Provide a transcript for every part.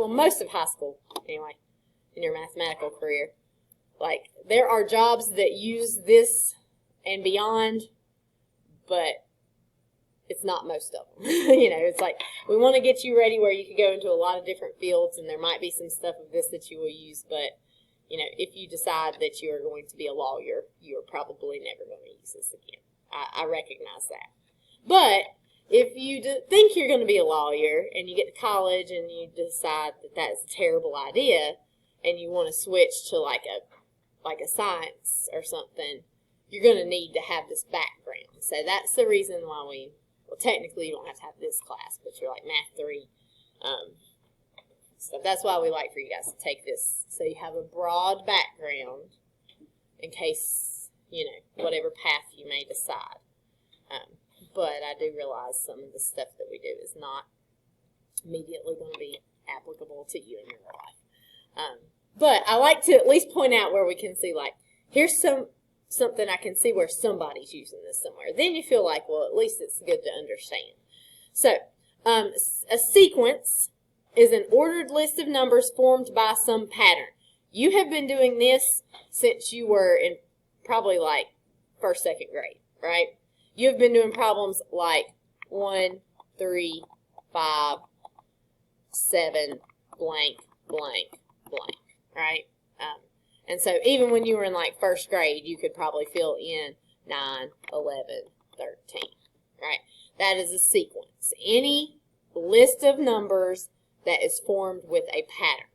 well, most of high school, anyway, in your mathematical career. Like, there are jobs that use this and beyond, but it's not most of them. You know, it's like, we want to get you ready where you can go into a lot of different fields, and there might be some stuff of this that you will use, but, you know, if you decide that you are going to be a lawyer, you are probably never going to use this again. I recognize that. But if you think you're going to be a lawyer, and you get to college and you decide that that's a terrible idea, and you want to switch to like a science or something, you're going to need to have this background. So that's the reason why well, technically you don't have to have this class, but you're like Math 3. So that's why we like for you guys to take this. So you have a broad background in case, you know, whatever path you may decide. But I do realize some of the stuff that we do is not immediately going to be applicable to you in your life. But I like to at least point out where we can see, like, here's something I can see where somebody's using this somewhere. Then you feel like, well, at least it's good to understand. So, a sequence is an ordered list of numbers formed by some pattern. You have been doing this since you were in probably like first, second grade, right? You have been doing problems like 1, 3, 5, 7, blank, blank, blank, right? And so even when you were in like first grade, you could probably fill in 9, 11, 13, right? That is a sequence. Any list of numbers that is formed with a pattern,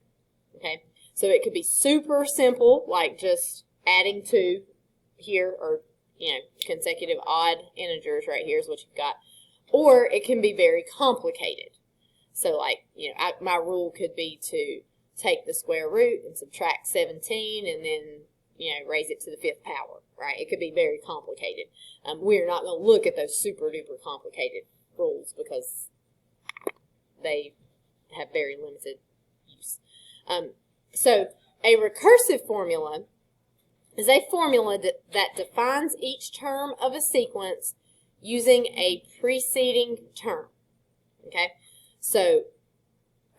okay? So it could be super simple, like just adding 2 here, or, you know, consecutive odd integers right here is what you've got. Or it can be very complicated. So like, you know, my rule could be to take the square root and subtract 17 and then, you know, raise it to the 5th power, right? It could be very complicated. We're not going to look at those super duper complicated rules because they have very limited use. So a recursive formula is a formula that defines each term of a sequence using a preceding term, okay? So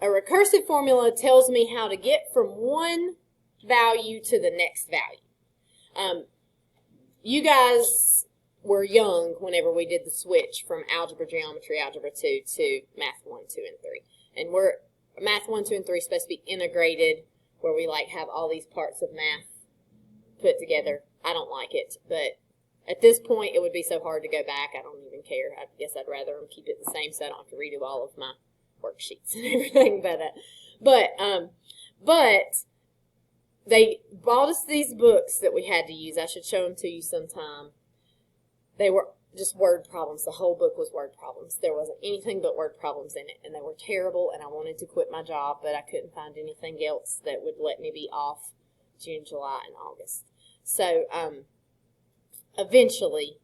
a recursive formula tells me how to get from one value to the next value. You guys were young whenever we did the switch from algebra, geometry, algebra 2 to math 1, 2, and 3. And math 1, 2, and 3 is supposed to be integrated, where we like have all these parts of math put together. I don't like it, but at this point it would be so hard to go back. I don't even care. I guess I'd rather them keep it the same so I don't have to redo all of my worksheets and everything. But they bought us these books that we had to use. I should show them to you sometime. They were just word problems. The whole book was word problems. There wasn't anything but word problems in it, and they were terrible, and I wanted to quit my job, but I couldn't find anything else that would let me be off June, July, and August. So eventually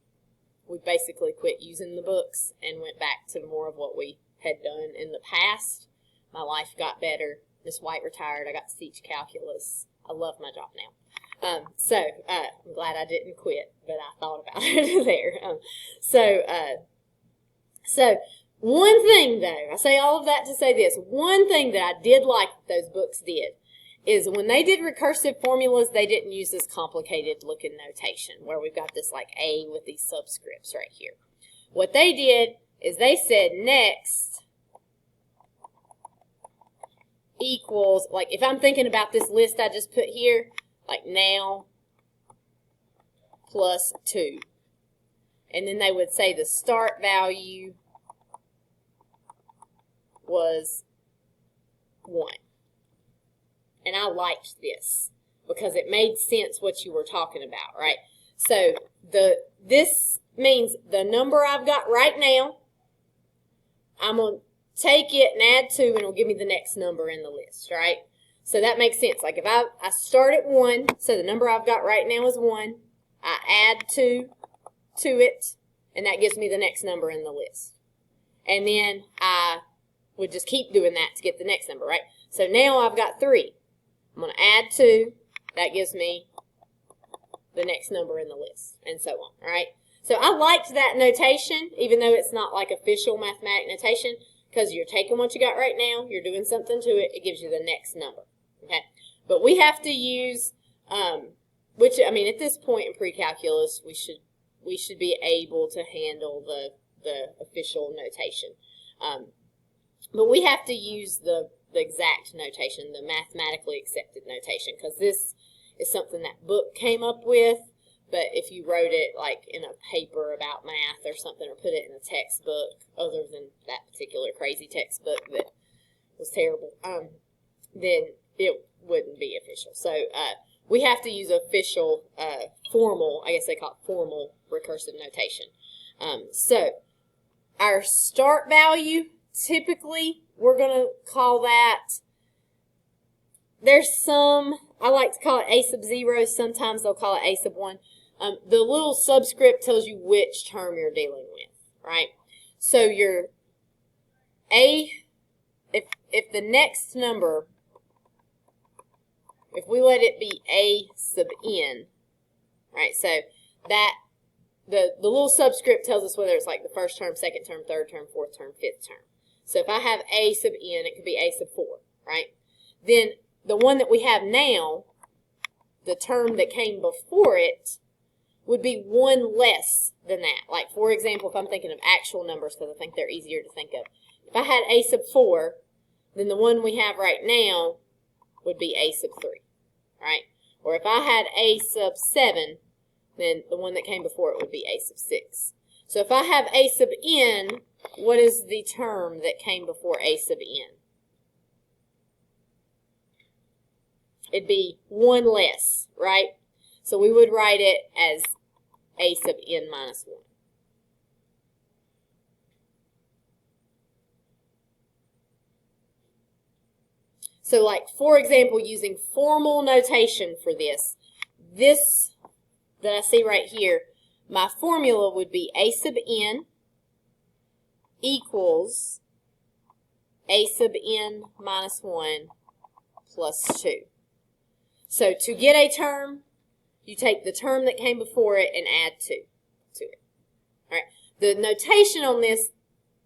we basically quit using the books and went back to more of what we had done in the past. My life got better. Miss White retired. I got to teach calculus. I love my job now. So I'm glad I didn't quit, but I thought about it there. So one thing, though, I say all of that to say this. One thing that I did like that those books did is when they did recursive formulas, they didn't use this complicated looking notation where we've got this like A with these subscripts right here. What they did is they said next equals, like if I'm thinking about this list I just put here, like now plus 2. And then they would say the start value was 1. And I liked this because it made sense what you were talking about, right? So this means the number I've got right now, I'm going to take it and add 2, and it'll give me the next number in the list, right? So that makes sense. Like if I start at 1, so the number I've got right now is 1. I add 2 to it, and that gives me the next number in the list. And then I would just keep doing that to get the next number, right? So now I've got 3. I'm going to add 2. That gives me the next number in the list, and so on, all right? So I liked that notation, even though it's not like official mathematic notation, because you're taking what you got right now, you're doing something to it, it gives you the next number. Okay, but we have to use, which, I mean, at this point in pre-calculus, we should be able to handle the official notation. But we have to use the exact notation, the mathematically accepted notation, because this is something that book came up with. But if you wrote it like in a paper about math or something, or put it in a textbook, other than that particular crazy textbook that was terrible, then it wouldn't be official. So we have to use official, formal, I guess they call it formal recursive notation. So our start value, typically, we're going to call that, there's some, I like to call it a sub 0. Sometimes they'll call it a sub 1. The little subscript tells you which term you're dealing with, right? So your a, if the next number, if we let it be a sub n, right? So that the little subscript tells us whether it's like the first term, second term, third term, fourth term, fifth term. So if I have a sub n, it could be a sub 4, right? Then the one that we have now, the term that came before it, would be one less than that. Like, for example, if I'm thinking of actual numbers, because I think they're easier to think of. If I had a sub 4, then the one we have right now would be a sub 3, right? Or if I had a sub 7, then the one that came before it would be a sub 6. So if I have a sub n, what is the term that came before a sub n? It'd be one less, right? So we would write it as a sub n minus 1. So like, for example, using formal notation for this that I see right here, my formula would be a sub n equals a sub n minus 1 plus 2. So to get a term, you take the term that came before it and add 2 to it. All right. The notation on this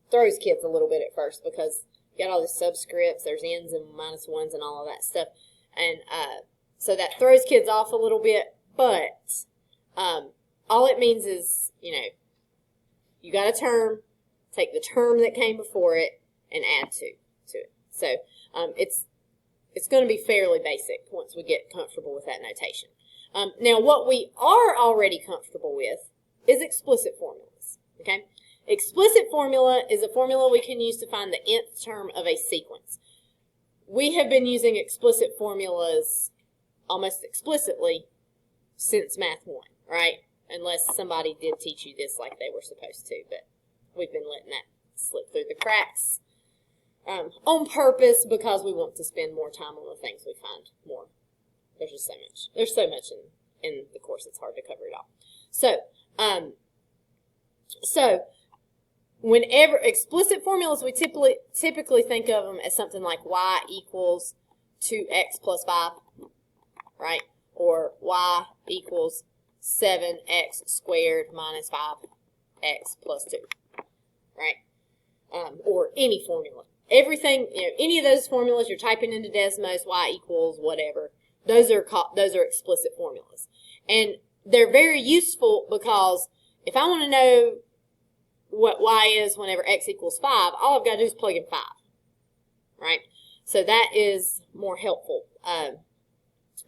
throws kids a little bit at first because you got all the subscripts, there's n's and minus 1s and all of that stuff. And so that throws kids off a little bit, but all it means is, you know, you got a term, take the term that came before it and add 2 to it. So it's going to be fairly basic once we get comfortable with that notation. Now, what we are already comfortable with is explicit formulas, okay? Explicit formula is a formula we can use to find the nth term of a sequence. We have been using explicit formulas almost explicitly since Math 1, right? Unless somebody did teach you this like they were supposed to, but we've been letting that slip through the cracks on purpose because we want to spend more time on the things we find more. There's just so much. There's so much in the course, it's hard to cover it all. So whenever explicit formulas, we typically think of them as something like y equals 2x plus 5, right? Or y equals 7x squared minus 5x plus 2, right? Or any formula. Everything, you know, any of those formulas you're typing into Desmos, y equals whatever, those are explicit formulas. And they're very useful because if I want to know what y is whenever x equals 5, all I've got to do is plug in 5, right? So that is more helpful.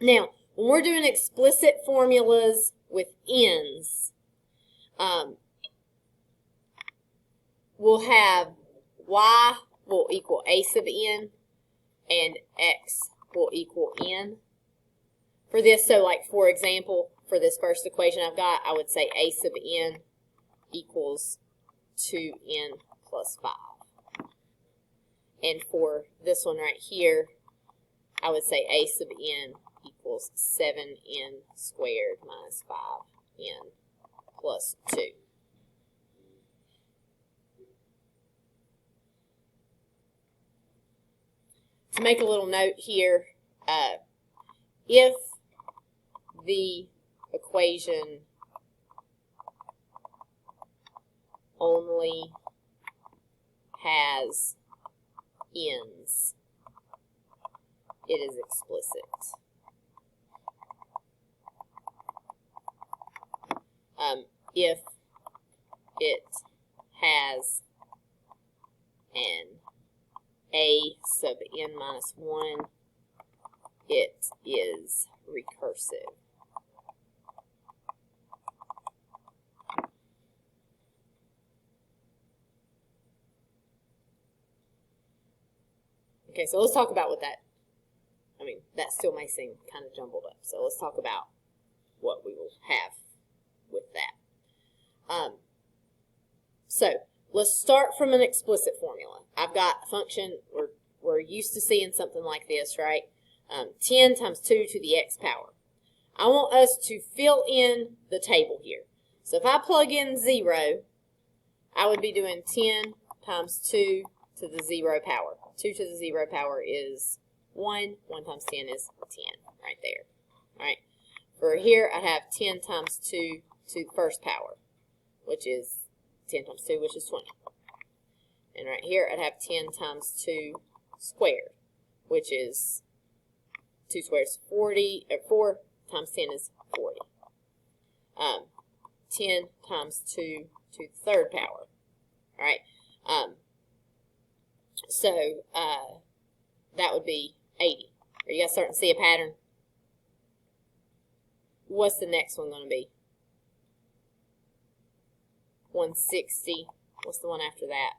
Now, when we're doing explicit formulas with n's, we'll have y will equal a sub n and x will equal n. For this, so like for example, for this first equation I've got, I would say a sub n equals 2n plus 5. And for this one right here, I would say a sub n equals 7n squared minus 5n plus 2. To make a little note here, if the equation only has ends, it is explicit. If it has an a sub n minus 1, it is recursive. Okay, so let's talk about what that, that still may seem kind of jumbled up. So let's talk about what we will have with that. So let's start from an explicit formula. I've got a function, we're used to seeing something like this, right? 10 times 2 to the x power. I want us to fill in the table here. So if I plug in 0, I would be doing 10 times 2 to the 0 power. 2 to the 0 power is 1. 1 times 10 is 10, right there. All right. For here, I'd have 10 times 2 to the first power, which is 10 times 2, which is 20. And right here, I'd have 10 times 2 squared, which is 2 squared is 40, or 4 times 10 is 40. 10 times 2 to the third power. All right. So that would be 80. Are you guys starting to see a pattern? What's the next one going to be? 160. What's the one after that?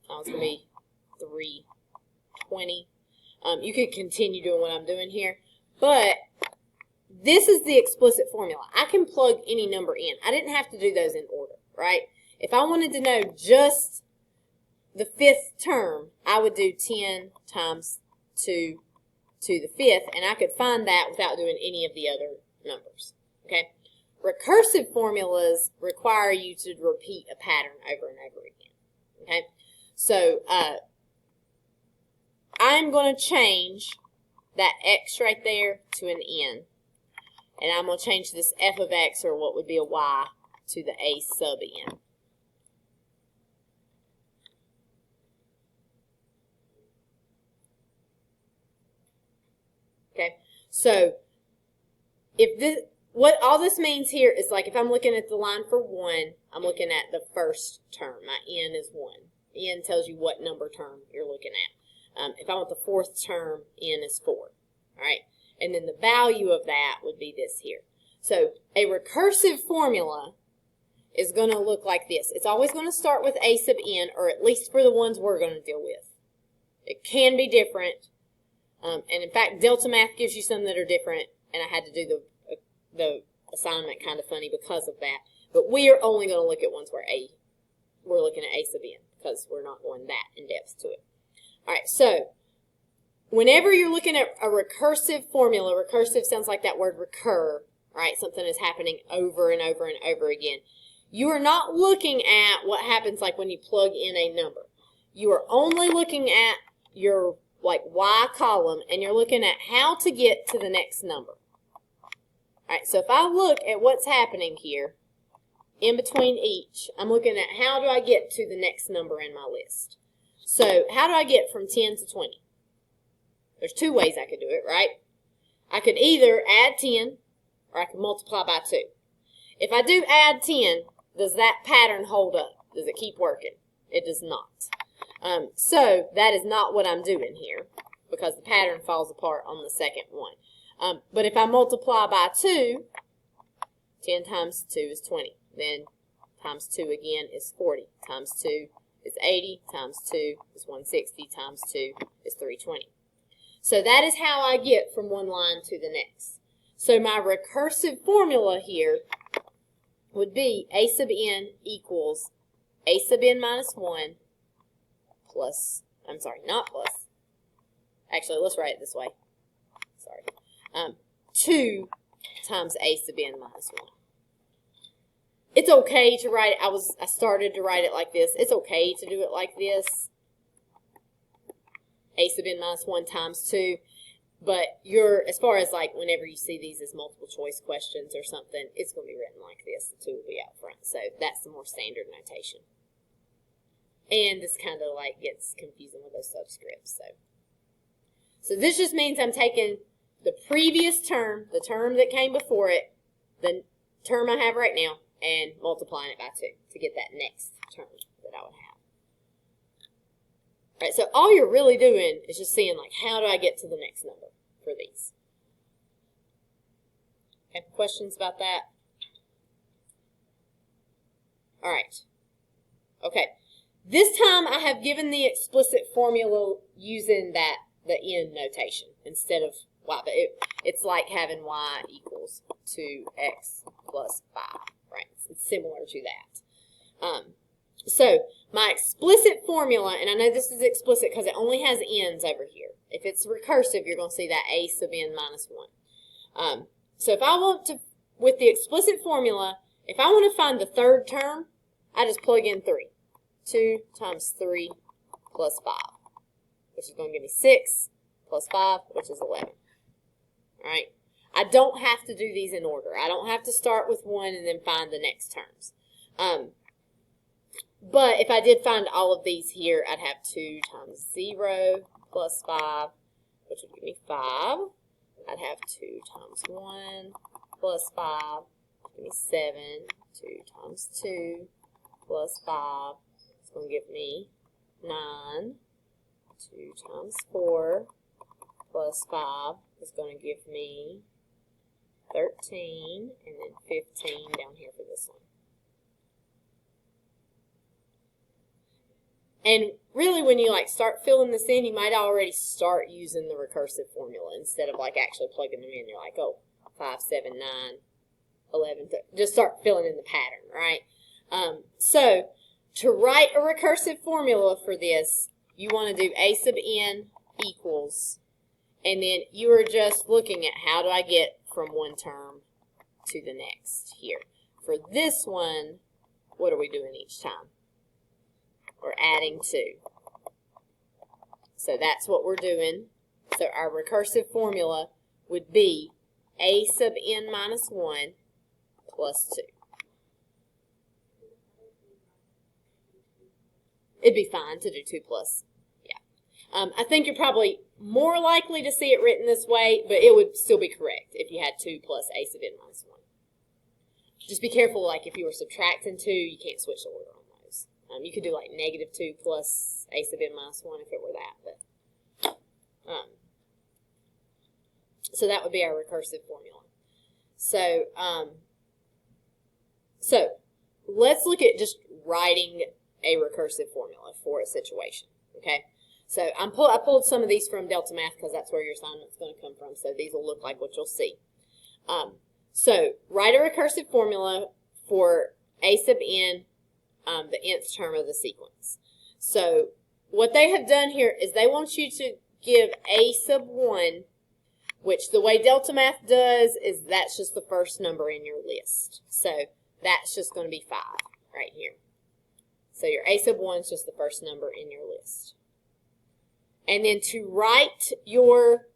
Oh, it's going to be 320. You could continue doing what I'm doing here, but this is the explicit formula. I can plug any number in. I didn't have to do those in order, right? If I wanted to know just the fifth term, I would do 10 times 2 to the fifth, and I could find that without doing any of the other numbers, okay? Recursive formulas require you to repeat a pattern over and over again, okay? So I'm going to change that x right there to an n, and I'm going to change this f of x, or what would be a y, to the a sub n. Okay, so if this, what all this means here is, like, if I'm looking at the line for 1, I'm looking at the first term. My n is 1. N tells you what number term you're looking at. If I want the fourth term, n is 4. All right, and then the value of that would be this here. So a recursive formula is going to look like this. It's always going to start with a sub n, or at least for the ones we're going to deal with. It can be different. And in fact, Delta Math gives you some that are different, and I had to do the assignment kind of funny because of that. But we are only going to look at ones where we're looking at a sub n, because we're not going that in depth to it. All right, so whenever you're looking at a recursive formula, recursive sounds like that word recur, right? Something is happening over and over and over again. You are not looking at what happens like when you plug in a number. You are only looking at your y column, and you're looking at how to get to the next number. All right, so if I look at what's happening here in between each, I'm looking at how do I get to the next number in my list. So how do I get from 10 to 20? There's two ways I could do it, right? I could either add 10, or I could multiply by 2. If I do add 10, does that pattern hold up? Does it keep working? It does not. So that is not what I'm doing here, because the pattern falls apart on the second one. But if I multiply by 2, 10 times 2 is 20. Then times 2 again is 40. Times 2 is 80. Times 2 is 160. Times 2 is 320. So that is how I get from one line to the next. So my recursive formula here would be a sub n equals a sub n minus 1 plus, I'm sorry, not plus. Actually, let's write it this way. Sorry. 2 times a sub n minus 1. It's okay to write it. I started to write it like this. It's okay to do it like this. A sub n minus 1 times 2. But as far as like whenever you see these as multiple choice questions or something, it's going to be written like this. The 2 will be out front. So that's the more standard notation. And this kind of like gets confusing with those subscripts. So this just means I'm taking the previous term, the term that came before it, the term I have right now, and multiplying it by 2 to get that next term that I would have. All right, so all you're really doing is just seeing, like, how do I get to the next number for these? Okay, questions about that? All right. Okay. This time I have given the explicit formula using the n notation instead of y, but it's like having y equals 2x plus 5, right? It's similar to that. So my explicit formula, and I know this is explicit because it only has n's over here. If it's recursive, you're going to see that a sub n minus 1. So if I want to, with the explicit formula, if I want to find the third term, I just plug in 3. 2 times 3 plus 5, which is going to give me 6 plus 5, which is 11. All right? I don't have to do these in order. I don't have to start with 1 and then find the next terms. But if I did find all of these here, I'd have 2 times 0 plus 5, which would give me 5. I'd have 2 times 1 plus 5, which would give me 7. 2 times 2 plus 5. It's going to give me 9. 2 times 4 plus 5 is going to give me 13, and then 15 down here for this one. And really, when you like start filling this in, you might already start using the recursive formula instead of like actually plugging them in. You're like, oh, 5, 7, 9, 11, just start filling in the pattern, right? So to write a recursive formula for this, you want to do a sub n equals, and then you are just looking at how do I get from one term to the next here. For this one, what are we doing each time? We're adding 2. So that's what we're doing. So our recursive formula would be a sub n minus 1 plus 2. It'd be fine to do 2 plus. Yeah. I think you're probably more likely to see it written this way, but it would still be correct if you had 2 plus a sub n minus 1. Just be careful, like if you were subtracting 2, you can't switch the order on those. You could do like negative 2 plus a sub n minus 1 if it were that. But so that would be our recursive formula. So, so let's look at just writing a recursive formula for a situation. Okay, so I pulled some of these from Delta Math because that's where your assignment's going to come from. So these will look like what you'll see. So write a recursive formula for a sub n, the nth term of the sequence. So what they have done here is they want you to give a sub 1, which the way Delta Math does is that's just the first number in your list. So that's just going to be 5 right here. So your a sub 1 is just the first number in your list. And then to write your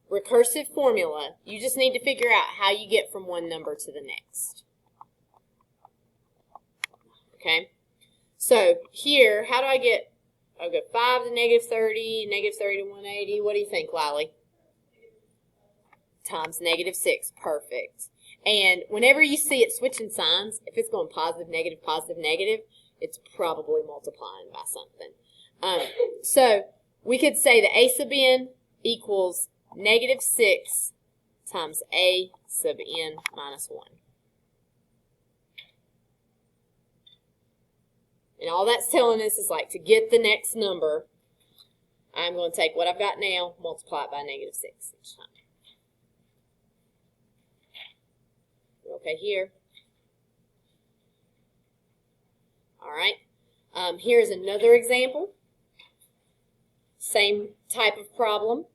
recursive formula, you just need to figure out how you get from one number to the next. Okay? So here, how do I get, I'll go 5 to negative 30, negative 30 to 180. What do you think, Lily? Times negative 6. Perfect. And whenever you see it switching signs, if it's going positive, negative, it's probably multiplying by something. So we could say that a sub n equals negative 6 times a sub n minus 1. And all that's telling us is like to get the next number, I'm going to take what I've got now, multiply it by negative 6 each time. Okay, here. All right. Here's another example. Same type of problem.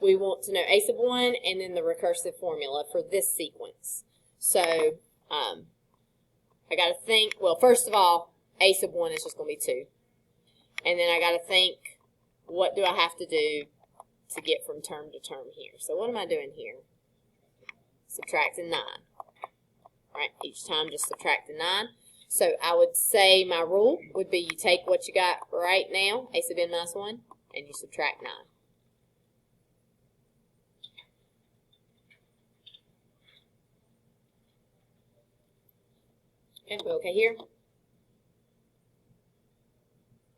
We want to know a sub 1 and then the recursive formula for this sequence. So I got to think, well, first of all, a sub 1 is just going to be 2. And then I got to think, what do I have to do to get from term to term here? So what am I doing here? Subtracting 9. Right, each time just subtracting 9. So I would say my rule would be you take what you got right now, a sub n minus 1, and you subtract 9. Okay, we okay here?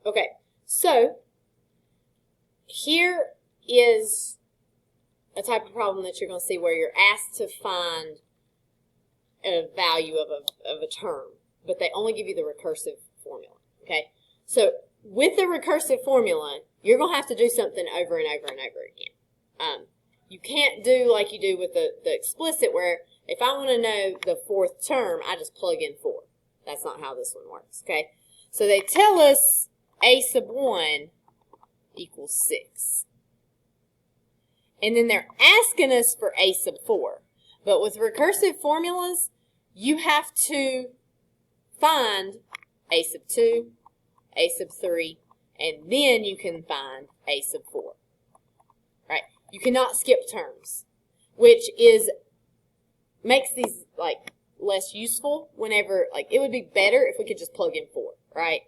Okay, so here is a type of problem that you're going to see where you're asked to find a value of a term, but they only give you the recursive formula. Okay, so with the recursive formula, you're going to have to do something over and over and over again. You can't do like you do with the explicit, where if I want to know the fourth term, I just plug in 4. That's not how this one works. Okay, so they tell us a sub 1 equals 6. And then they're asking us for a sub 4. But with recursive formulas, you have to find a sub 2, a sub 3, and then you can find a sub 4. Right? You cannot skip terms, which makes these like less useful whenever, like, it would be better if we could just plug in 4, right?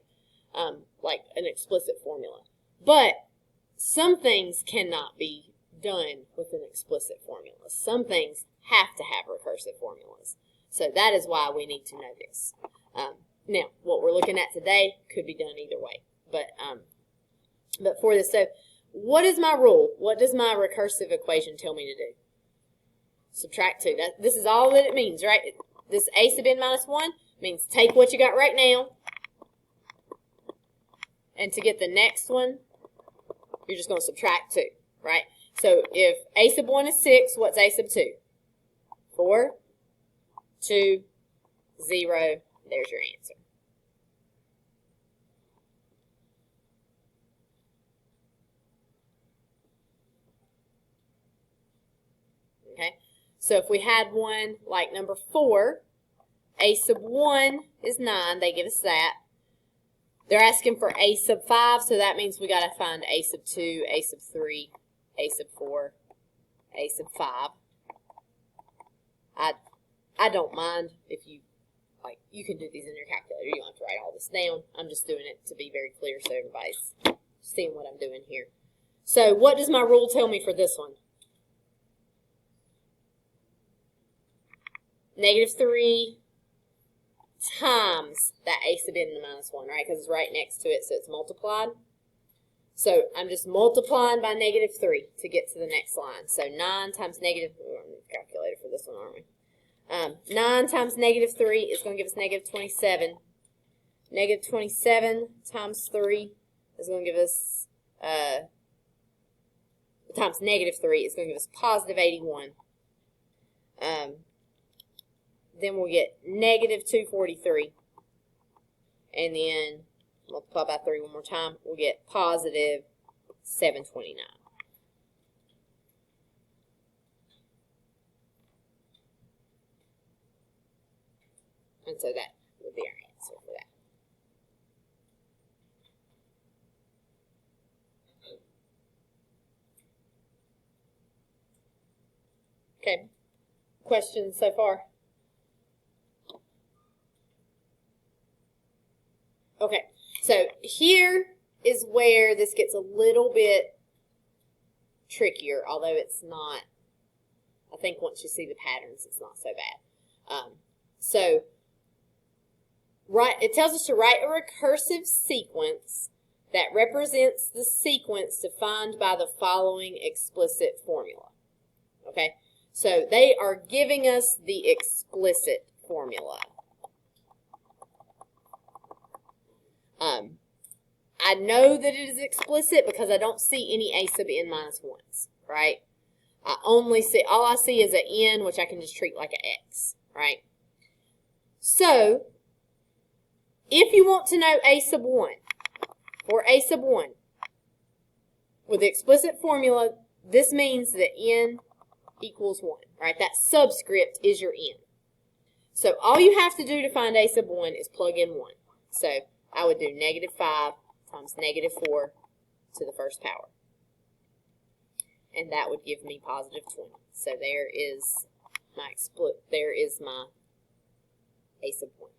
Like an explicit formula. But some things cannot be done with an explicit formula. Some things have to have recursive formulas. So that is why we need to know this. Now, what we're looking at today could be done either way. But for this, so what is my rule? What does my recursive equation tell me to do? Subtract 2. This is all that it means, right? This a sub n minus 1 means take what you got right now, and to get the next one, you're just going to subtract 2, right? So if a sub 1 is 6, what's a sub 2? 4, 2, 0, there's your answer. Okay, so if we had one like number 4, a sub 1 is 9, they give us that. They're asking for a sub 5, so that means we got to find a sub 2, a sub 3, a sub 4, a sub 5. I don't mind if you, like, you can do these in your calculator. You don't have to write all this down. I'm just doing it to be very clear so everybody's seeing what I'm doing here. So what does my rule tell me for this one? -3 times that a sub n minus 1, right? Because it's right next to it, so it's multiplied. So I'm just multiplying by -3 to get to the next line. So 9 times negative, we're going to need a calculator for this one, aren't we? 9 times -3 is going to give us -27. -27 times 3 is going to give us, times -3 is going to give us positive 81. Then we'll get -243. And then multiply by 3 one more time, we'll get positive 729. And so that would be our answer for that. Okay. Questions so far? Okay. So here is where this gets a little bit trickier, although it's not. I think once you see the patterns, it's not so bad. It tells us to write a recursive sequence that represents the sequence defined by the following explicit formula. Okay, so they are giving us the explicit formula. I know that it is explicit because I don't see any a sub n minus 1s, right? All I see is an n, which I can just treat like an x, right? So, if you want to know a sub 1, or a sub 1, with the explicit formula, this means that n equals 1, right? That subscript is your n. So, all you have to do to find a sub 1 is plug in 1. So, I would do -5 times -4 to the first power. And that would give me positive 20. So there is my a sub 1.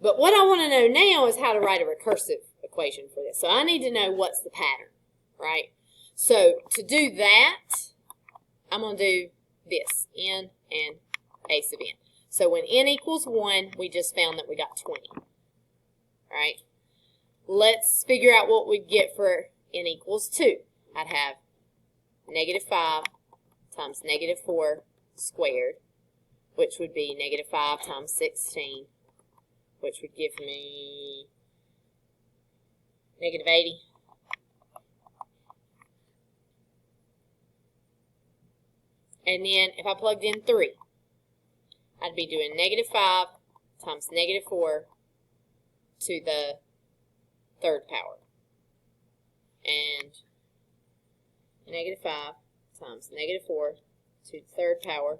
But what I want to know now is how to write a recursive equation for this. So I need to know what's the pattern, right? So to do that, I'm going to do this, n and a sub n. So when n equals 1, we just found that we got 20, right? Let's figure out what we'd get for n equals 2. I'd have negative 5 times negative 4 squared, which would be negative 5 times 16, which would give me negative 80. And then if I plugged in 3, I'd be doing negative 5 times negative 4 to the third power. And negative 5 times negative 4 to the third power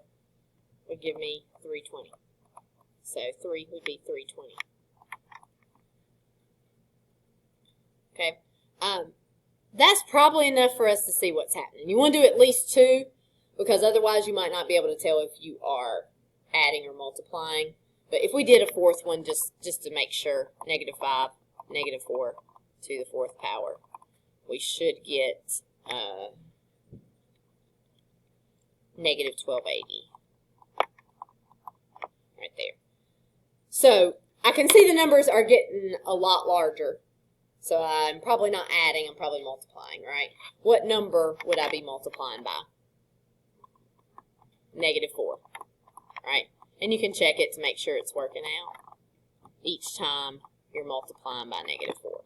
would give me 320. So 3 would be 320. Okay. That's probably enough for us to see what's happening. You want to do at least 2, because otherwise you might not be able to tell if you are adding or multiplying. But if we did a fourth one, just to make sure, negative 5, negative 4 to the fourth power, we should get negative 1280 right there. So I can see the numbers are getting a lot larger. So I'm probably not adding, I'm probably multiplying, right? What number would I be multiplying by? Negative 4, right? And you can check it to make sure it's working out each time you're multiplying by negative 4,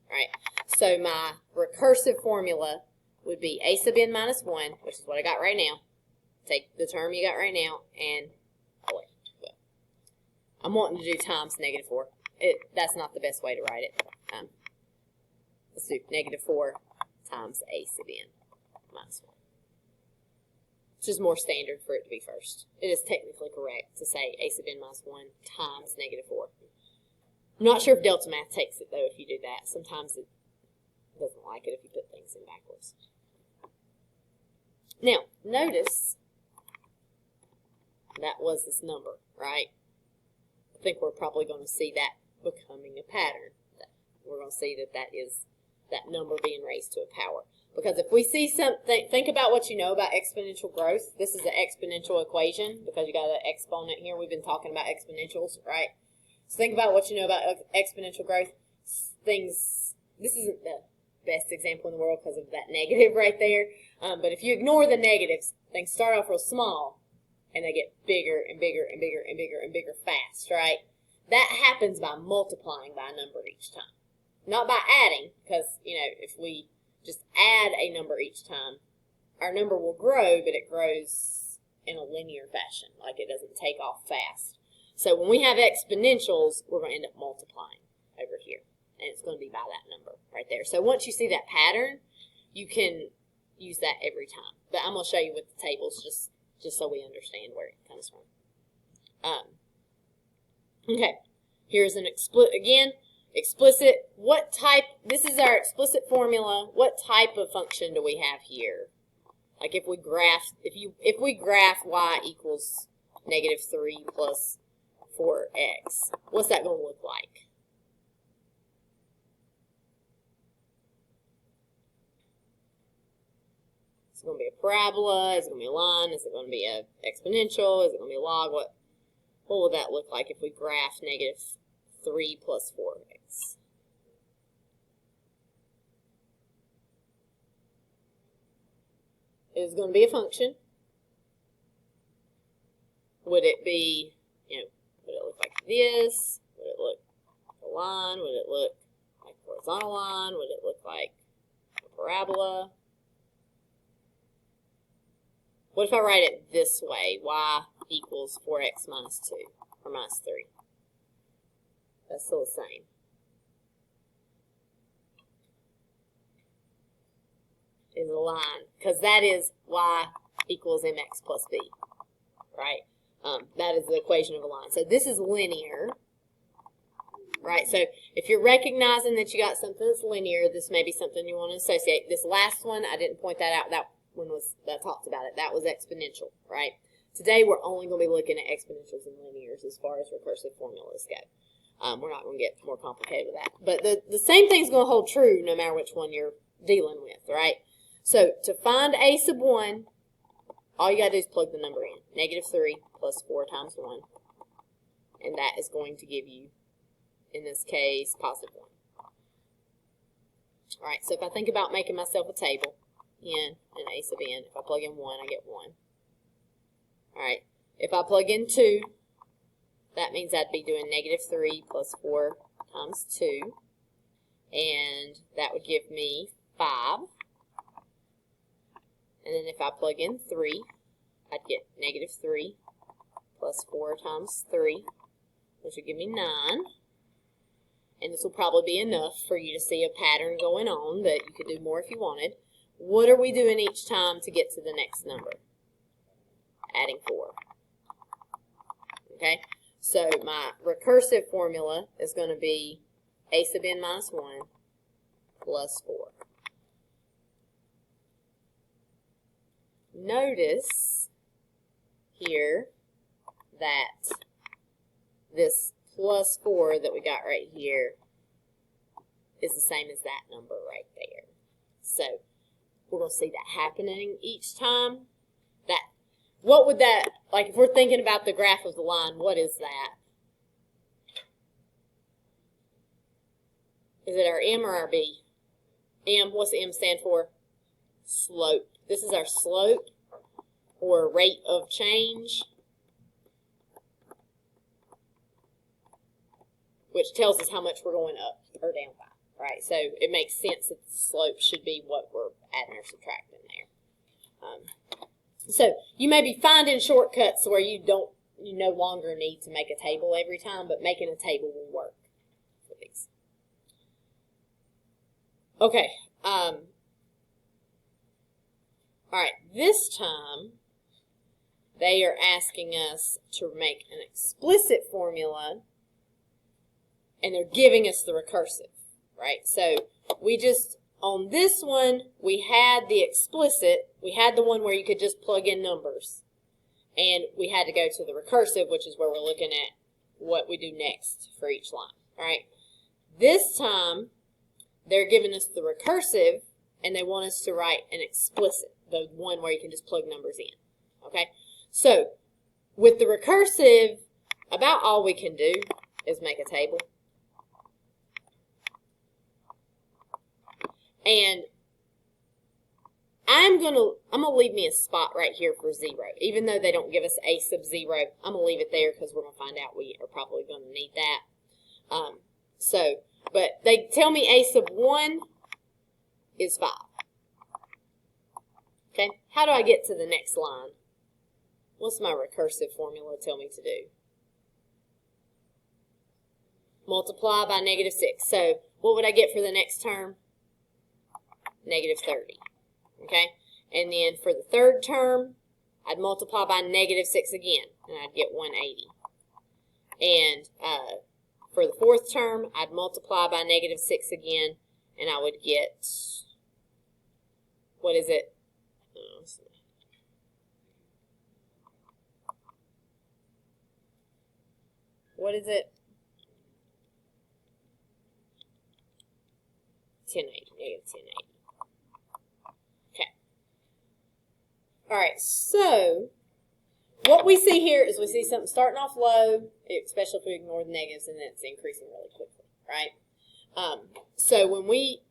right? So my recursive formula would be a sub n minus 1, which is what I got right now. Take the term you got right now and, oh wait, well, I'm wanting to do times negative 4. That's not the best way to write it. Let's do negative 4 times a sub n minus 1. Which is more standard for it to be first. It is technically correct to say a sub n minus 1 times negative 4. I'm not sure if Delta Math takes it, though, if you do that. Sometimes it doesn't like it if you put things in backwards. Now, notice that was this number, right? I think we're probably going to see that becoming a pattern. We're going to see that that is that number being raised to a power. Because if we see something, think about what you know about exponential growth. This is an exponential equation because you got an exponent here. We've been talking about exponentials, right? So think about what you know about exponential growth. This isn't the best example in the world because of that negative right there. But if you ignore the negatives, things start off real small and they get bigger and bigger and bigger and bigger and bigger fast, right? That happens by multiplying by a number each time. Not by adding, because, you know, if we just add a number each time, our number will grow, but it grows in a linear fashion. Like it doesn't take off fast. So when we have exponentials, we're going to end up multiplying over here. And it's going to be by that number right there. So once you see that pattern, you can use that every time. But I'm going to show you with the tables just so we understand where it comes from. Okay, here's an explicit, what type, this is our explicit formula. What type of function do we have here? Like if we graph, if we graph y equals negative 3 plus 4x, what's that going to look like? Is it going to be a parabola? Is it going to be a line? Is it going to be an exponential? Is it going to be a log? What will that look like if we graph negative 3 plus 4x? It's going to be a function. Would it be, you know, would it look like this? Would it look like a line? Would it look like a horizontal line? Would it look like a parabola? What if I write it this way? Y equals 4x minus 2, or minus 3. That's still the same. Is a line, because that is y equals mx plus b, right? That is the equation of a line. So this is linear, right? So if you're recognizing that you got something that's linear, this may be something you want to associate. This last one, I didn't point that out. That one was, that talked about it. That was exponential, right? Today we're only going to be looking at exponentials and linears as far as recursive formulas go. We're not going to get more complicated with that. But the same thing's going to hold true no matter which one you're dealing with, right? So to find a sub 1, all you got to do is plug the number in. -3 plus 4 times 1. And that is going to give you, in this case, +1. All right, so if I think about making myself a table, n and a sub n, if I plug in 1, I get 1. All right, if I plug in 2, that means I'd be doing -3 plus 4 times 2, and that would give me 5. And then if I plug in 3, I'd get -3 plus 4 times 3, which would give me 9. And this will probably be enough for you to see a pattern going on that you could do more if you wanted. What are we doing each time to get to the next number? Adding 4. Okay, so my recursive formula is going to be a sub n minus 1 plus 4. Notice here that this plus 4 that we got right here is the same as that number right there. So we're going to see that happening each time. What would that, like if we're thinking about the graph of the line, what is that? Is it our M or our B? M, what's the M stand for? Slope. This is our slope or rate of change, which tells us how much we're going up or down by, right? So it makes sense that the slope should be what we're adding or subtracting there. So you may be finding shortcuts where you no longer need to make a table every time, but making a table will work for these. Okay. All right. This time they are asking us to make an explicit formula, and they're giving us the recursive, right? So we just, on this one, we had the explicit, we had the one where you could just plug in numbers, and we had to go to the recursive, which is where we're looking at what we do next for each line, all right? This time, they're giving us the recursive, and they want us to write an explicit, the one where you can just plug numbers in, okay? So, with the recursive, about all we can do is make a table. And I'm gonna leave me a spot right here for 0. Even though they don't give us a sub 0, I'm gonna leave it there because we're gonna find out we are probably gonna need that. But they tell me a sub 1 is 5. Okay, how do I get to the next line? What's my recursive formula tell me to do? Multiply by -6. So what would I get for the next term? -30. Okay, and then for the third term, I'd multiply by -6 again, and I'd get 180. And for the fourth term, I'd multiply by -6 again, and I would get, what is it? What is it? 1080, -1080. Okay. All right, so what we see here is we see something starting off low, especially if we ignore the negatives, and then it's increasing really quickly, right? So when we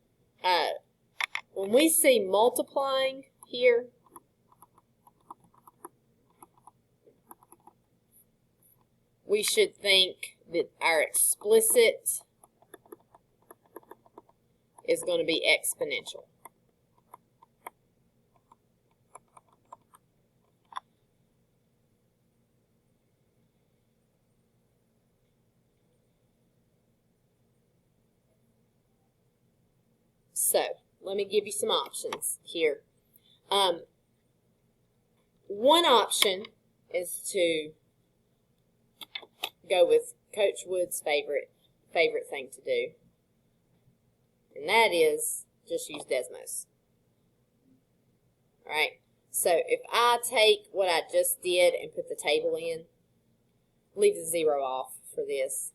see multiplying here, we should think that our explicit is going to be exponential. So, let me give you some options here. One option is to go with Coach Wood's favorite thing to do, and that is just use Desmos. All right. So if I take what I just did and put the table in, leave the 0 off for this,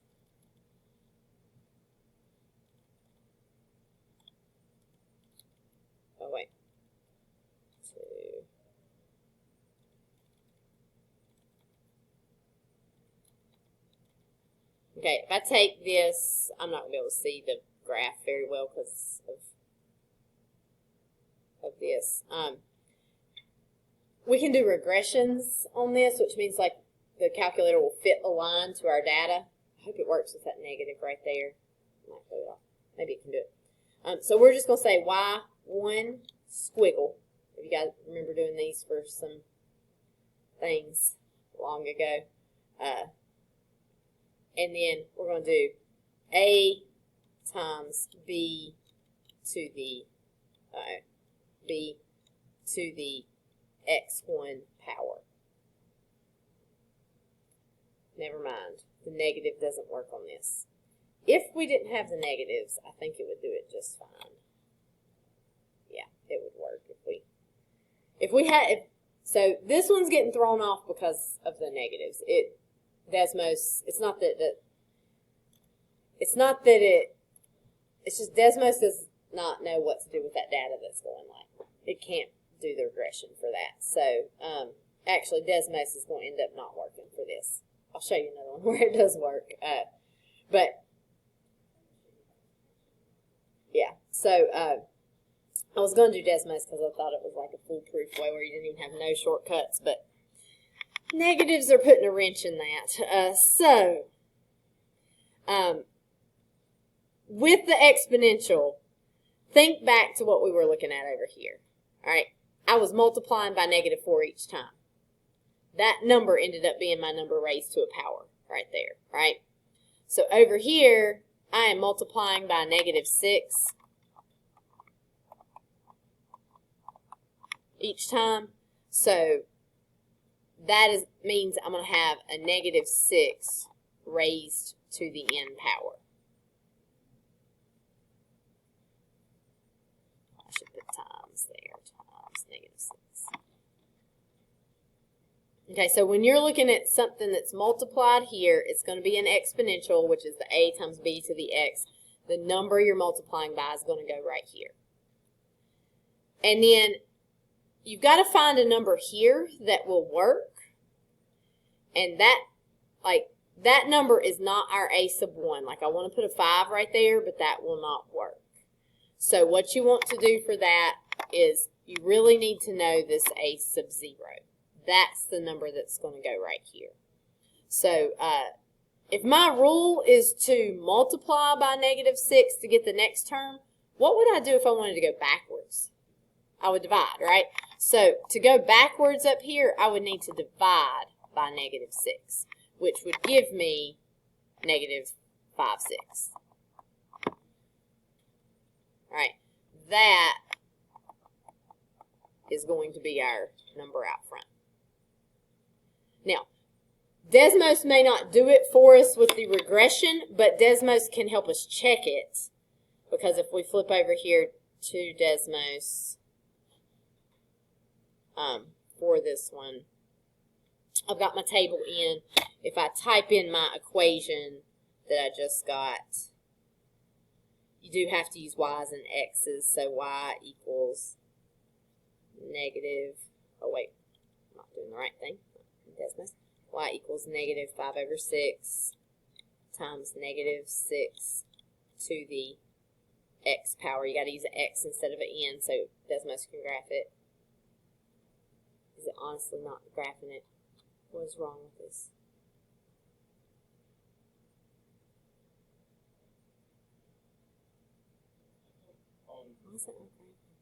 Okay, if I take this, I'm not going to be able to see the graph very well because of this. We can do regressions on this, which means like the calculator will fit a line to our data. I hope it works with that negative right there. Might put it off. Maybe it can do it. So we're just going to say y1 squiggle. If you guys remember doing these for some things long ago. And then we're going to do a times b to the x1 power. Never mind. The negative doesn't work on this. If we didn't have the negatives, I think it would do it just fine. Yeah, it would work if we had. So this one's getting thrown off because of the negatives. Desmos. It's just Desmos does not know what to do with that data that's going like. It can't do the regression for that. So actually Desmos is going to end up not working for this. I'll show you another one where it does work. But yeah, so I was going to do Desmos because I thought it was like a foolproof way where you didn't even have no shortcuts, but negatives are putting a wrench in that. With the exponential, think back to what we were looking at over here. All right, I was multiplying by -4 each time. That number ended up being my number raised to a power right there, right? So over here, I am multiplying by -6 each time. So that means I'm going to have a -6 raised to the n power. I should put times there, times -6. Okay, so when you're looking at something that's multiplied here, it's going to be an exponential, which is the a times b to the x. The number you're multiplying by is going to go right here. And then you've got to find a number here that will work. And that number is not our a sub 1. Like I want to put a 5 right there, but that will not work. So what you want to do for that is you really need to know this a sub 0. That's the number that's going to go right here. So if my rule is to multiply by -6 to get the next term, what would I do if I wanted to go backwards? I would divide, right? So to go backwards up here, I would need to divide by -6, which would give me -5/6. All right, that is going to be our number out front. Now, Desmos may not do it for us with the regression, but Desmos can help us check it, because if we flip over here to Desmos for this one, I've got my table in. If I type in my equation that I just got, you do have to use y's and x's, so y equals oh wait, I'm not doing the right thing. Desmos. Y equals -5/6 times -6 to the x power. You got to use an x instead of an n, so Desmos can graph it. Is it honestly not graphing it? What is wrong with this? Why is it not graphing?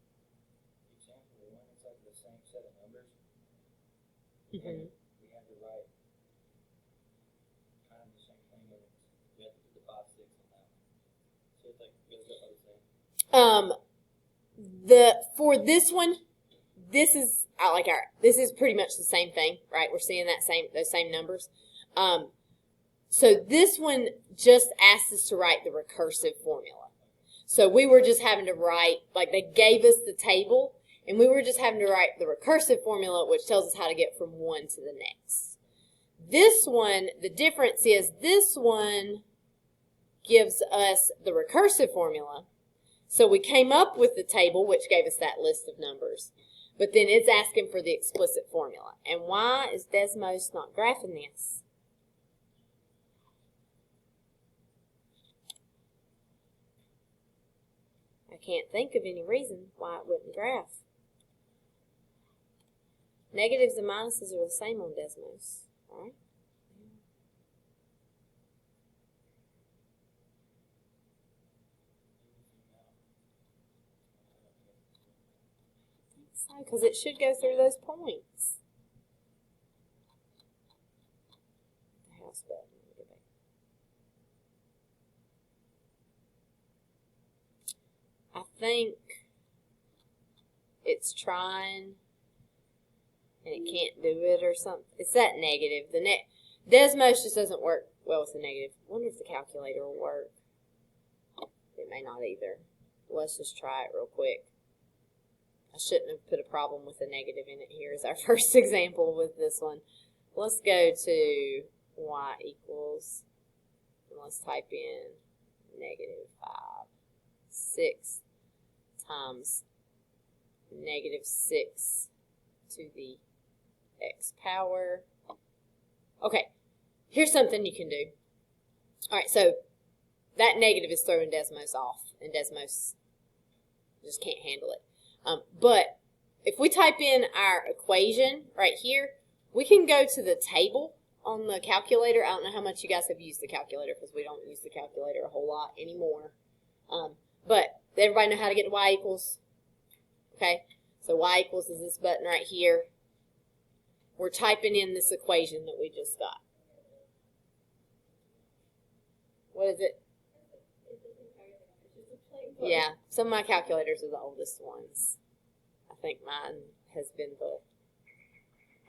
Example 1, it's like the same set of numbers. Mm-hmm. We have to write kind of the same thing, but we have to put the 5/6 on that one. So it's like it goes up by the same. For this one, this is this is pretty much the same thing, right? We're seeing those same numbers. So this one just asked us to write the recursive formula. So we were just having to write, like they gave us the table, and we were just having to write the recursive formula, which tells us how to get from one to the next. This one, the difference is this one gives us the recursive formula. So we came up with the table, which gave us that list of numbers. But then it's asking for the explicit formula. And why is Desmos not graphing this? can't think of any reason why it wouldn't graph. Negatives and minuses are the same on Desmos, all right? Because it should go through those points. The house button. Let me go back. I think it's trying and it can't do it or something. It's that negative. The Desmos just doesn't work well with the negative. I wonder if the calculator will work. It may not either. Let's just try it real quick. I shouldn't have put a problem with the negative in it here as our first example with this one. Let's go to y equals, and let's type in negative 5, 6 times negative 6 to the x power. Okay, here's something you can do. All right, so that negative is throwing Desmos off, and Desmos just can't handle it. But if we type in our equation right here, we can go to the table on the calculator. I don't know how much you guys have used the calculator because we don't use the calculator a whole lot anymore. But does everybody know how to get to y equals? Okay, so y equals is this button right here. We're typing in this equation that we just got. What is it? Yeah, some of my calculators are the oldest ones. I think mine has been the...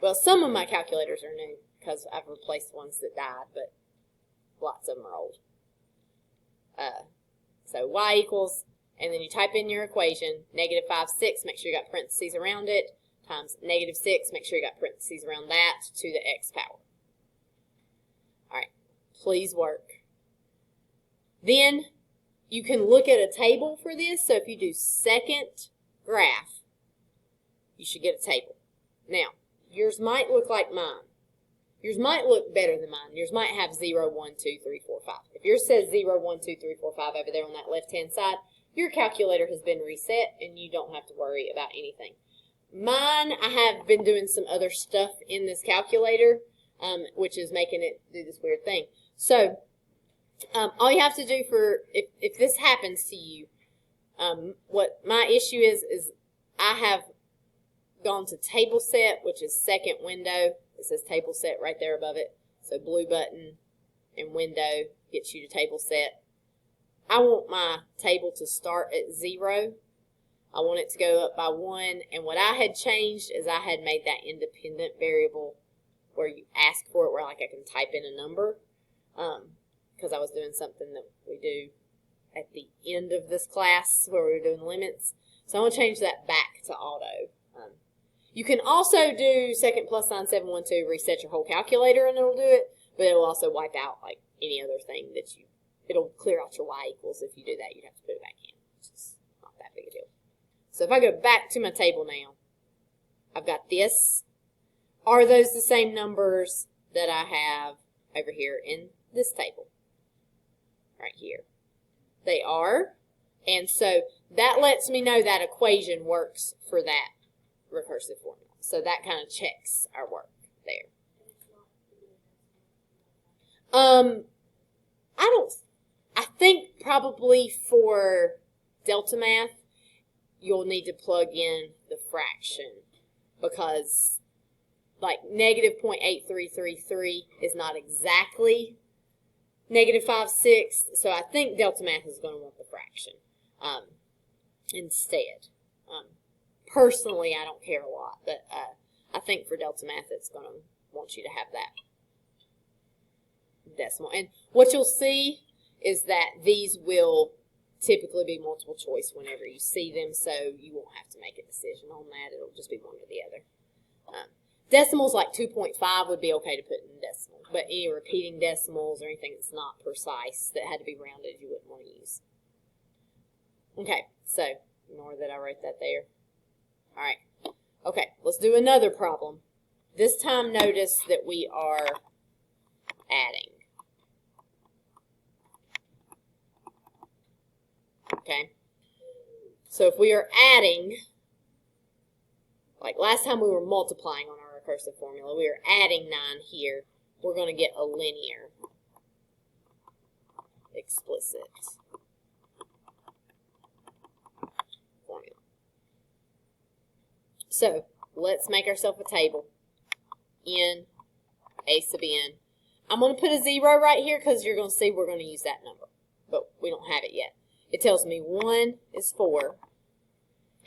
Well, some of my calculators are new because I've replaced ones that died, but lots of them are old. So y equals, and then you type in your equation, negative 5, 6, make sure you got parentheses around it, times negative 6, make sure you got parentheses around that, to the x power. All right, please work. Then you can look at a table for this. So if you do second graph, you should get a table. Now, yours might look like mine. Yours might look better than mine. Yours might have 0, 1, 2, 3, 4, 5. If yours says 0, 1, 2, 3, 4, 5 over there on that left-hand side, your calculator has been reset and you don't have to worry about anything. Mine, I have been doing some other stuff in this calculator, which is making it do this weird thing. So, all you have to do for, if this happens to you, what my issue is I have gone to table set, which is second window. It says table set right there above it. So blue button and window gets you to table set. I want my table to start at 0. I want it to go up by 1. And what I had changed is I had made that independent variable where you ask for it, where like I can type in a number. Because I was doing something that we do at the end of this class where we were doing limits. So I want to change that back to auto. You can also do second plus sign 712, reset your whole calculator and it'll do it, but it'll also wipe out like any other thing that it'll clear out your y equals. If you do that, you'd have to put it back in, which is not that big a deal. So if I go back to my table now, I've got this. Are those the same numbers that I have over here in this table? Right here. They are. And so that lets me know that equation works for that recursive formula. So that kind of checks our work there. I think probably for delta math, you'll need to plug in the fraction because like negative 0.8333 is not exactly negative 5/6, so I think delta math is going to want the fraction instead. Personally, I don't care a lot, but I think for delta math, it's going to want you to have that decimal. And what you'll see is that these will typically be multiple choice whenever you see them, so you won't have to make a decision on that. It'll just be one or the other. Decimals like 2.5 would be okay to put in decimal, but any repeating decimals or anything that's not precise that had to be rounded, you wouldn't want to use. Okay, so ignore that I wrote that there. All right. Okay, let's do another problem. This time notice that we are adding. Okay. So if we are adding, like last time we were multiplying on our recursive formula, we are adding 9 here, we're going to get a linear explicit formula. So let's make ourselves a table. N, A sub n. I'm going to put a 0 right here because you're going to see we're going to use that number, but we don't have it yet. It tells me 1 is 4.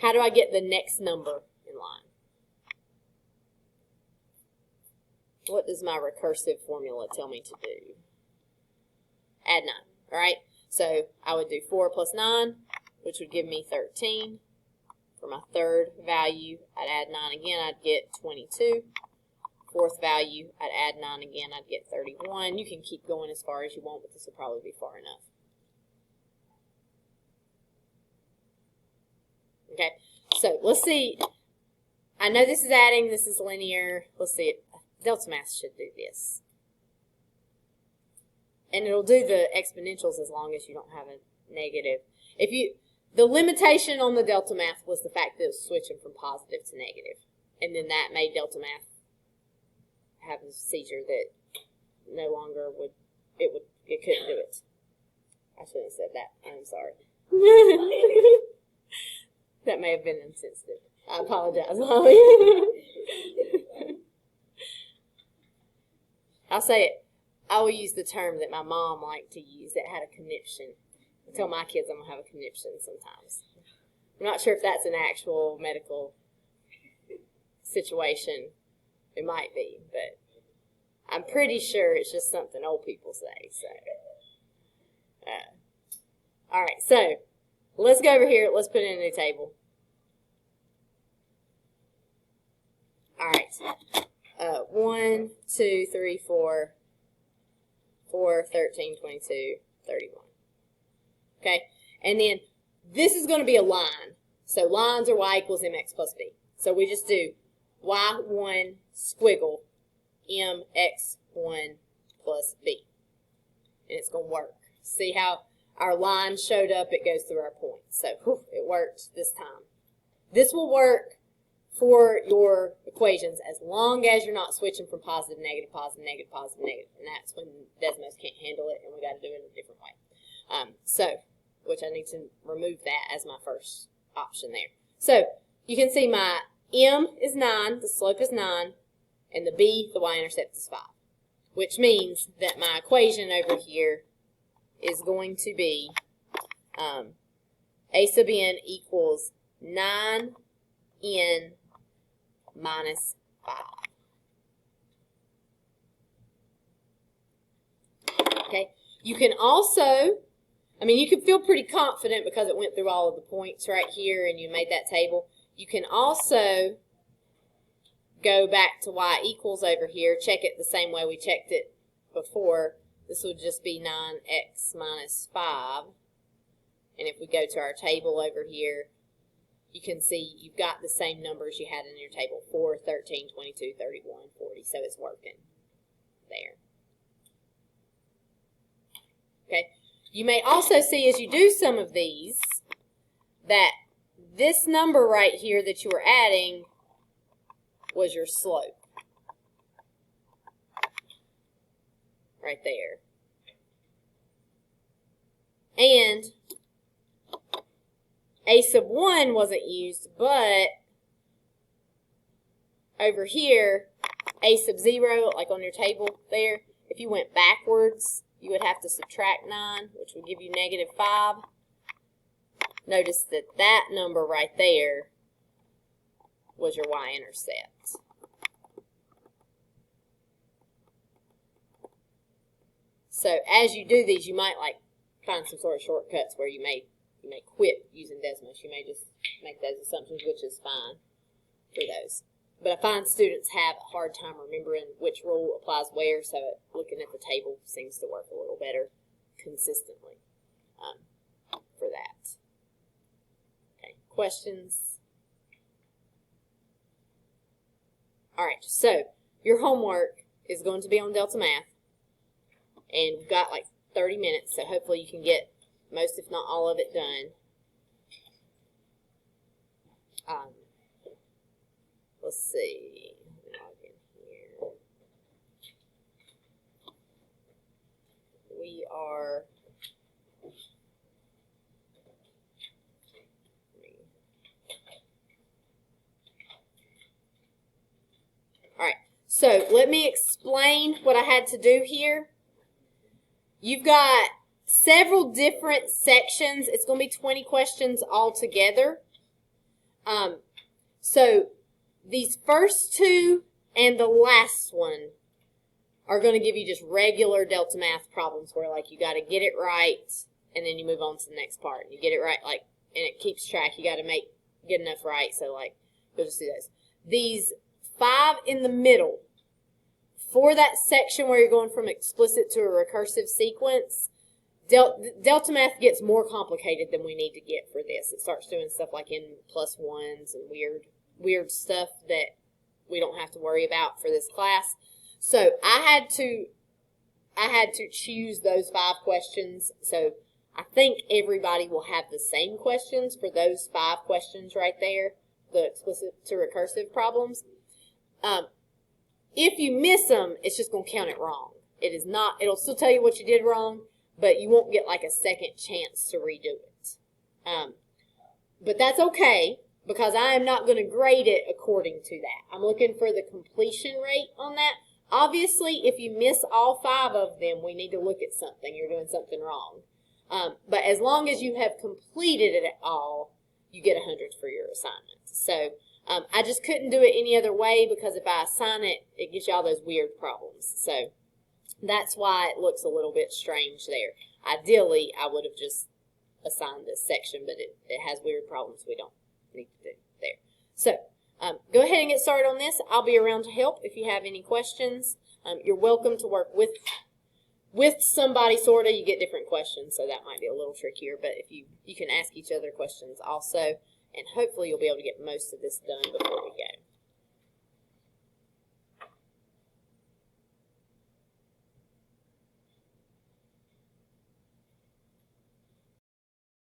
How do I get the next number in line? What does my recursive formula tell me to do? Add 9, all right? So I would do 4 plus 9, which would give me 13. For my third value, I'd add 9 again, I'd get 22. Fourth value, I'd add 9 again, I'd get 31. You can keep going as far as you want, but this will probably be far enough. Okay, so let's see. I know this is adding, this is linear. Let's see, Delta Math should do this. And it'll do the exponentials as long as you don't have a negative. The limitation on the Delta Math was the fact that it was switching from positive to negative. And then that made Delta Math have a seizure that no longer it couldn't do it. I shouldn't have said that. I'm sorry. That may have been insensitive. I apologize, Holly. I'll say it. I will use the term that my mom liked to use that had a conniption. I tell my kids I'm going to have a conniption sometimes. I'm not sure if that's an actual medical situation. It might be, but I'm pretty sure it's just something old people say. So, all right, so let's go over here. Let's put in a new table. All right, 1, 2, 3, 4, 13, 22, 31. Okay, and then this is going to be a line. So lines are y equals mx plus b. So we just do y1 squiggle mx1 plus b. And it's going to work. See how our line showed up? It goes through our points. So it worked this time. This will work for your equations as long as you're not switching from positive, negative, positive, negative, positive, negative. And that's when Desmos can't handle it and we got to do it in a different way. Which I need to remove that as my first option there. So you can see my m is 9, the slope is 9, and the b, the y-intercept is 5. Which means that my equation over here is going to be a sub n equals 9n minus 5. Okay, you can also, you can feel pretty confident because it went through all of the points right here and you made that table. You can also go back to y equals over here, check it the same way we checked it before. This would just be 9x minus 5. And if we go to our table over here, you can see you've got the same numbers you had in your table, 4, 13, 22, 31, 40. So it's working there. Okay. You may also see as you do some of these that this number right here that you were adding was your slope. Right there. And a sub 1 wasn't used, but over here, a sub 0, like on your table there, if you went backwards, you would have to subtract 9, which would give you negative 5. Notice that that number right there was your y-intercept. So as you do these, you might find some sort of shortcuts where you may quit using Desmos. You may just make those assumptions, which is fine for those. But I find students have a hard time remembering which rule applies where, so looking at the table seems to work a little better consistently for that. Okay, questions? All right, so your homework is going to be on Delta Math, and we've got like 30 minutes, so hopefully you can get most, if not all of it done. Let's see. Log in here. We are. All right. So let me explain what I had to do here. You've got several different sections. It's going to be 20 questions altogether. So these first two and the last one are going to give you just regular Delta Math problems where, like, you got to get it right, and then you move on to the next part. You get it right, like, and it keeps track. You got to get enough right, so, like, you'll just do those. These 5 in the middle, for that section where you're going from explicit to a recursive sequence, Delta Math gets more complicated than we need to get for this. It starts doing stuff like N+1s and weird stuff that we don't have to worry about for this class. So I had to choose those 5 questions. So I think everybody will have the same questions for those 5 questions right there, the explicit to recursive problems. If you miss them, it's just going to count it wrong. It'll still tell you what you did wrong, but you won't get like a second chance to redo it. But that's okay, because I am not going to grade it according to that. I'm looking for the completion rate on that. Obviously, if you miss all 5 of them, we need to look at something. You're doing something wrong. But as long as you have completed it all, you get 100 for your assignment. So I just couldn't do it any other way, because if I assign it, it gives you all those weird problems. So that's why it looks a little bit strange there. Ideally, I would have just assigned this section, but it has weird problems we don't need to do there. So go ahead and get started on this. I'll be around to help if you have any questions. You're welcome to work with somebody, sort of. You get different questions, so that might be a little trickier, but if you can ask each other questions also, and hopefully you'll be able to get most of this done before we go.